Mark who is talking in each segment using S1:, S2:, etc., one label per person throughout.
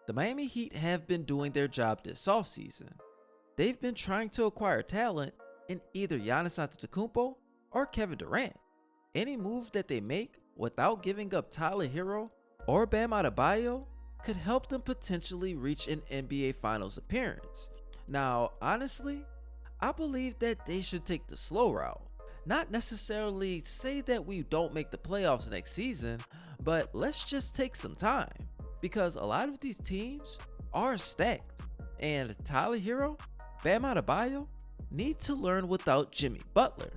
S1: The Miami Heat have been doing their job this offseason. They've been trying to acquire talent in either Giannis Antetokounmpo or Kevin Durant. Any move that they make without giving up Tyler Hero or Bam Adebayo could help them potentially reach an NBA Finals appearance. Now, honestly, I believe that they should take the slow route. Not necessarily say that we don't make the playoffs next season, but let's just take some time. Because a lot of these teams are stacked, and Tyler Hero, Bam Adebayo need to learn without Jimmy Butler.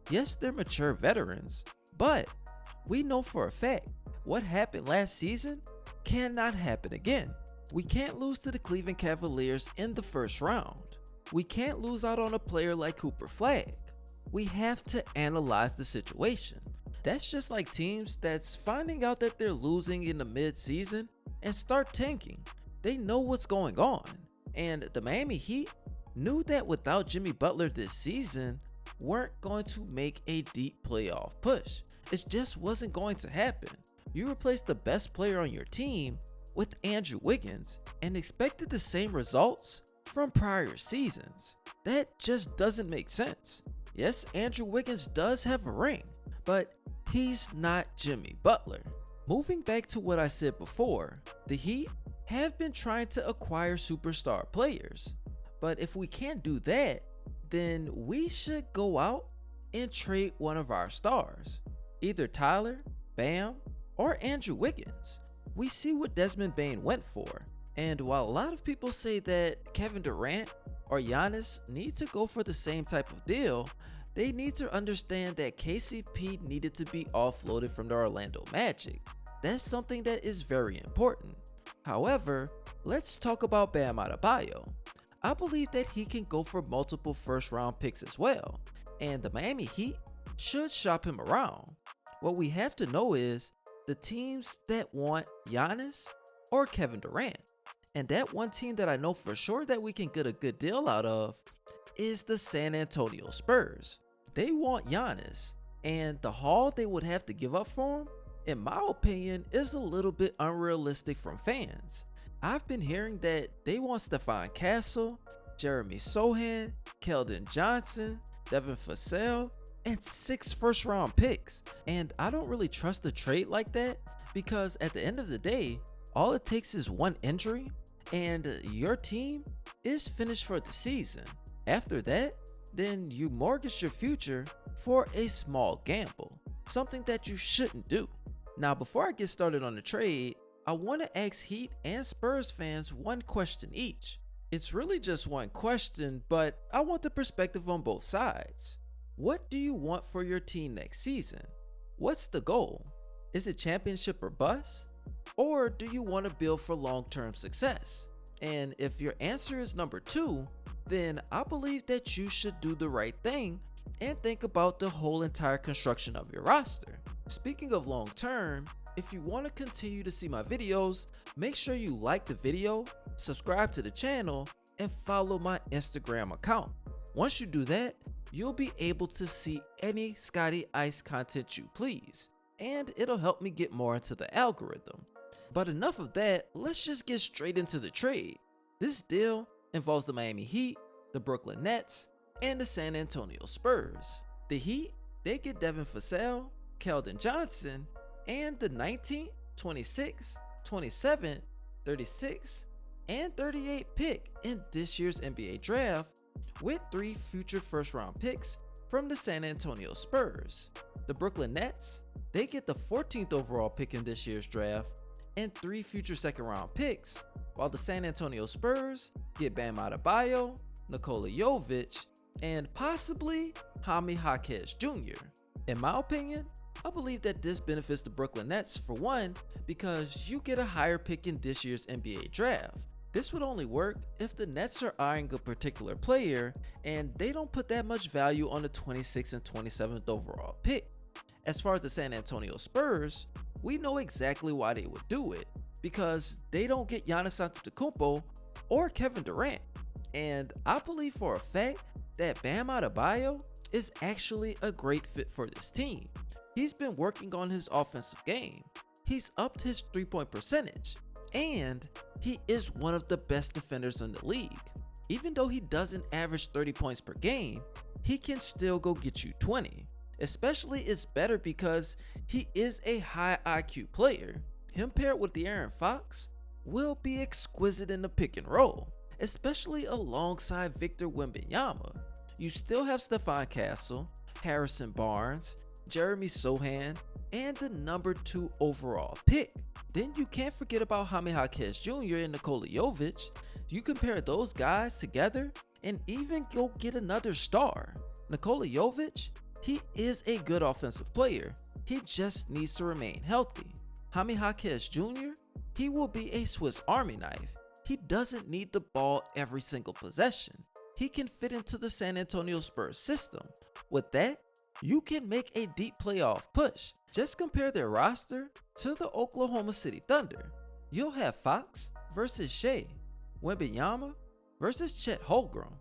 S1: Yes, they're mature veterans, but we know for a fact what happened last season cannot happen again. We can't lose to the Cleveland Cavaliers in the first round. We can't lose out on a player like Cooper Flag. We have to analyze the situation. That's just like teams that's finding out that they're losing in the mid-season and start tanking. They know what's going on. And the Miami Heat knew that without Jimmy Butler this season, weren't going to make a deep playoff push. It just wasn't going to happen. You replaced the best player on your team with Andrew Wiggins and expected the same results from prior seasons. That just doesn't make sense. Yes, Andrew Wiggins does have a ring, but he's not Jimmy Butler. Moving back to what I said before, the Heat have been trying to acquire superstar players. But if we can't do that, then we should go out and trade one of our stars. Either Tyler, Bam, or Andrew Wiggins. We see what Desmond Bane went for. And while a lot of people say that Kevin Durant or Giannis need to go for the same type of deal, they need to understand that KCP needed to be offloaded from the Orlando Magic. That's something that is very important. However, let's talk about Bam Adebayo. I believe that he can go for multiple first round picks as well, and the Miami Heat should shop him around. What we have to know is the teams that want Giannis or Kevin Durant. And that one team that I know for sure that we can get a good deal out of is the San Antonio Spurs. They want Giannis, and the haul they would have to give up for him, in my opinion, is a little bit unrealistic from fans. I've been hearing that they want Stephon Castle, Jeremy Sohan, Keldon Johnson, Devin Vassell, and 6 first round picks. And I don't really trust a trade like that because at the end of the day, all it takes is one injury and your team is finished for the season. After that, then you mortgage your future for a small gamble, something that you shouldn't do. Now, before I get started on the trade, I want to ask Heat and Spurs fans one question each. It's really just one question, but I want the perspective on both sides. What do you want for your team next season? What's the goal? Is it championship or bust? Or do you want to build for long-term success? And if your answer is number 2, then I believe that you should do the right thing and think about the whole entire construction of your roster. Speaking of long term, if you want to continue to see my videos, make sure you like the video, subscribe to the channel, and follow my Instagram account. Once you do that, you'll be able to see any Scotty Ice content you please, and it'll help me get more into the algorithm. But enough of that, let's just get straight into the trade. This deal involves the Miami Heat, the Brooklyn Nets, and the San Antonio Spurs. The Heat, they get Devin Vassell, Keldon Johnson, and the 19, 26, 27, 36, and 38 pick in this year's NBA draft with 3 future first round picks from the San Antonio Spurs. The Brooklyn Nets, they get the 14th overall pick in this year's draft and 3 future second round picks, while the San Antonio Spurs get Bam Adebayo, Nikola Jovic, and possibly Jaime Jaquez Jr. In my opinion, I believe that this benefits the Brooklyn Nets for one, because you get a higher pick in this year's NBA draft. This would only work if the Nets are eyeing a particular player and they don't put that much value on the 26th and 27th overall pick. As far as the San Antonio Spurs, we know exactly why they would do it, because they don't get Giannis Antetokounmpo or Kevin Durant. And I believe for a fact that Bam Adebayo is actually a great fit for this team. He's been working on his offensive game. He's upped his 3-point percentage, and he is one of the best defenders in the league. Even though he doesn't average 30 points per game, he can still go get you 20. Especially it's better because he is a high IQ player. Him paired with De'Aaron Fox will be exquisite in the pick and roll, especially alongside Victor Wembanyama. You still have Stephon Castle, Harrison Barnes, Jeremy Sohan, and the number 2 overall pick. Then you can't forget about Jaime Jaquez Jr. and Nikola Jovic. You compare those guys together and even go get another star. Nikola Jovic, he is a good offensive player. He just needs to remain healthy. Jaime Jaquez Jr., he will be a Swiss Army knife. He doesn't need the ball every single possession. He can fit into the San Antonio Spurs system. With that, you can make a deep playoff push. Just compare their roster to the Oklahoma City Thunder. You'll have Fox versus Shea, Wembanyama versus Chet Holmgren,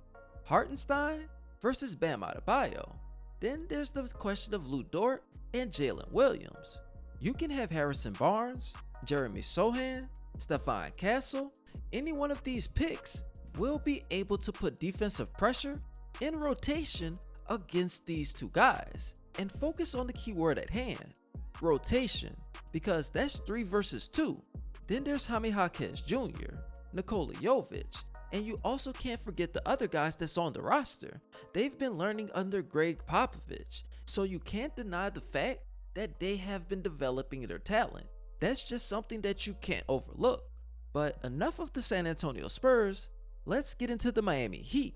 S1: Hartenstein versus Bam Adebayo. Then there's the question of Lou Dort and Jalen Williams. You can have Harrison Barnes, Jeremy Sohan, Stephon Castle. Any one of these picks will be able to put defensive pressure in rotation against these two guys. And focus on the key word at hand, rotation, because that's 3 versus 2. Then there's Jaime Jaquez Jr., Nikola Jovic, and you also can't forget the other guys that's on the roster. They've been learning under Greg Popovich, so you can't deny the fact that they have been developing their talent. That's just something that you can't overlook. But enough of the San Antonio Spurs, let's get into the Miami Heat.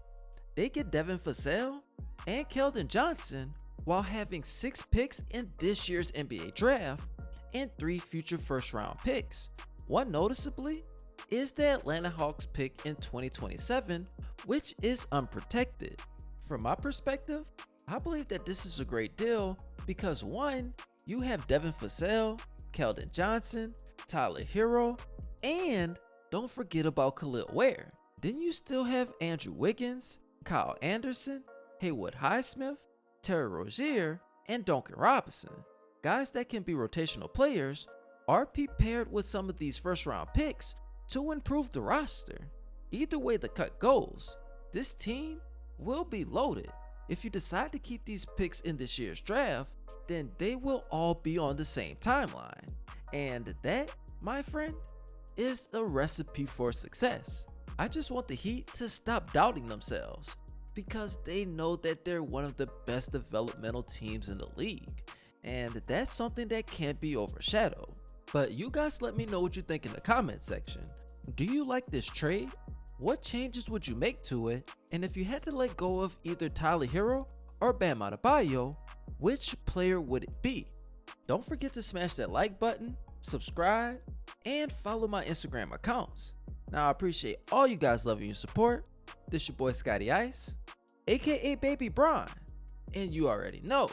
S1: They get Devin Vassell and Keldon Johnson while having 6 picks in this year's NBA draft and 3 future first round picks. One noticeably is the Atlanta Hawks pick in 2027, which is unprotected. From my perspective, I believe that this is a great deal because 1, you have Devin Vassell, Keldon Johnson, Tyler Hero, and don't forget about Khalil Ware. Then you still have Andrew Wiggins, Kyle Anderson, Haywood Highsmith, Terry Rozier, and Duncan Robinson. Guys that can be rotational players are paired with some of these first round picks to improve the roster. Either way the cut goes, this team will be loaded. If you decide to keep these picks in this year's draft, then they will all be on the same timeline. And that, my friend, is the recipe for success. I just want the Heat to stop doubting themselves because they know that they're one of the best developmental teams in the league. And that's something that can't be overshadowed. But you guys let me know what you think in the comment section. Do you like this trade? What changes would you make to it? And if you had to let go of either Tyler Hero or Bam Adebayo, which player would it be? Don't forget to smash that like button, subscribe, and follow my Instagram accounts. Now I appreciate all you guys loving your support. This your boy Scotty Ice, aka Baby Bron, and you already know,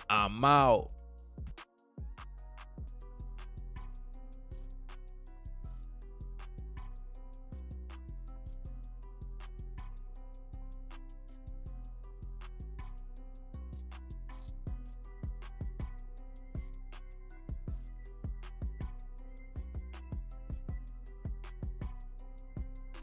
S1: I'm out.